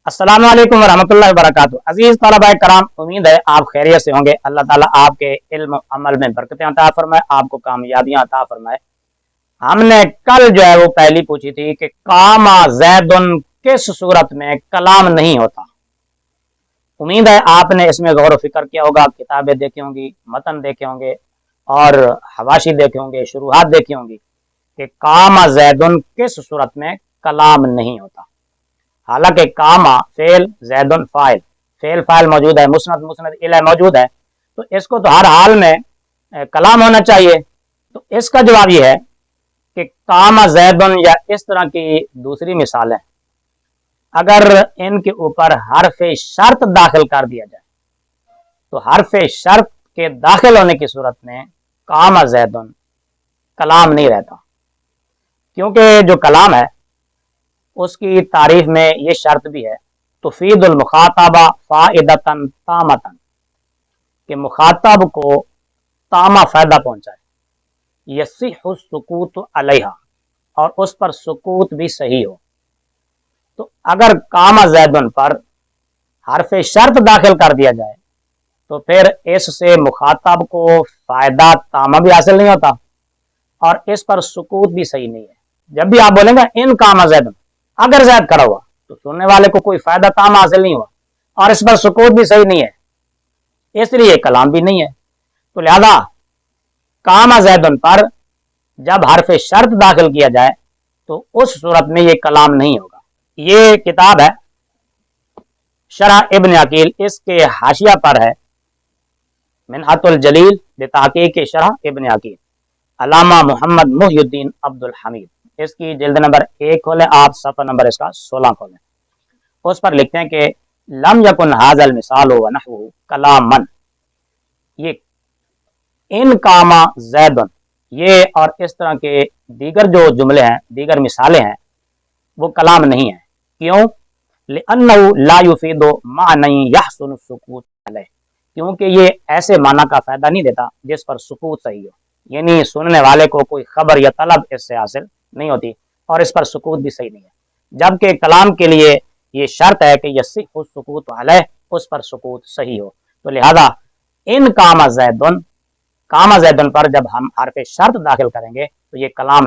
अस्सलाम वालेकुम वरहमतुल्लाहि वबरकातुहू। अजीज तलबा कराम, उम्मीद है आप खैरियत से होंगे। अल्लाह ताला आपके इल्म अमल में बरकतें अता फरमाए, आपको कामयाबियां अता फरमाए। हमने कल जो है वो पहली पूछी थी कि कामा जैदुन किस सूरत में कलाम नहीं होता। उम्मीद है आपने इसमें गौर व फिक्र किया होगा, किताबें देखी होंगी, मतन देखे होंगे और हवाशी देखे होंगे, शुरुआत देखी होंगी कि कामा जैदुन किस सूरत में कलाम नहीं होता। हालांकि कामा फेल, जैदुन फाइल, फेल फाइल मौजूद है, मुस्नद मुस्नद इलैह मौजूद है, तो इसको तो हर हाल में कलाम होना चाहिए। तो इसका जवाब ये है कि कामा जैदुन या इस तरह की दूसरी मिसालें अगर इनके ऊपर हरफ शर्त दाखिल कर दिया जाए तो हरफ शर्त के दाखिल होने की सूरत में कामा जैदुन कलाम नहीं रहता, क्योंकि जो कलाम है उसकी तारीफ में ये शर्त भी है, तुफीदुल मुखातबा फाइदतन तामतन, कि मुखातब को तामा फायदा पहुंचाए, यसिहु सुकूत अलैहा, और उस पर सुकूत भी सही हो। तो अगर कामा जैदुन पर हरफ शर्त दाखिल कर दिया जाए तो फिर इससे मुखातब को फायदा तामा भी हासिल नहीं होता और इस पर सुकूत भी सही नहीं है। जब भी आप बोलेंगे इन कामा जैदुन, अगर जैद खड़ा हुआ तो सुनने वाले को कोई फायदा तामा हासिल नहीं हुआ और इस पर सुकूत भी सही नहीं है, इसलिए कलाम भी नहीं है। तो लिहाजा कामा जैदुन पर जब हरफ शर्त दाखिल किया जाए तो उस सूरत में ये कलाम नहीं होगा। ये किताब है शरह इब्न अकील, इसके हाशिया पर है मिन्हतुल जलील बितहकीक शरह इब्न अकील, अल्लामा मोहम्मद मुहय्यिद्दीन अब्दुल हमीद। इसकी जिल्द नंबर 1 खोलें आप, सफ़ा नंबर इसका 16 खोलें। उस पर लिखते हैं कि लम यकुन हाज़ल मिसालु व नहवुहु कलामन, ये इन कामा जैदुन, ये और इस तरह के दीगर जो जुमले हैं, दीगर मिसालें हैं, वो कलाम नहीं है। क्यों? लिअन्नहु ला युफीदु मा'नन यहसुनु सुकूत अलैह, क्योंकि ये ऐसे माना का फायदा नहीं देता जिस पर सुकूत सही हो, यानी सुनने वाले को कोई खबर या तलब इससे हासिल नहीं होती और इस पर सुकूत भी सही नहीं है। जबकि कलाम के लिए ये शर्त है कि यसिहु सुकूत अलैह, उस पर सुकूत सही हो। तो लिहाजा इन कामा जैदुन पर जब हम हरफ शर्त दाखिल करेंगे तो ये कलाम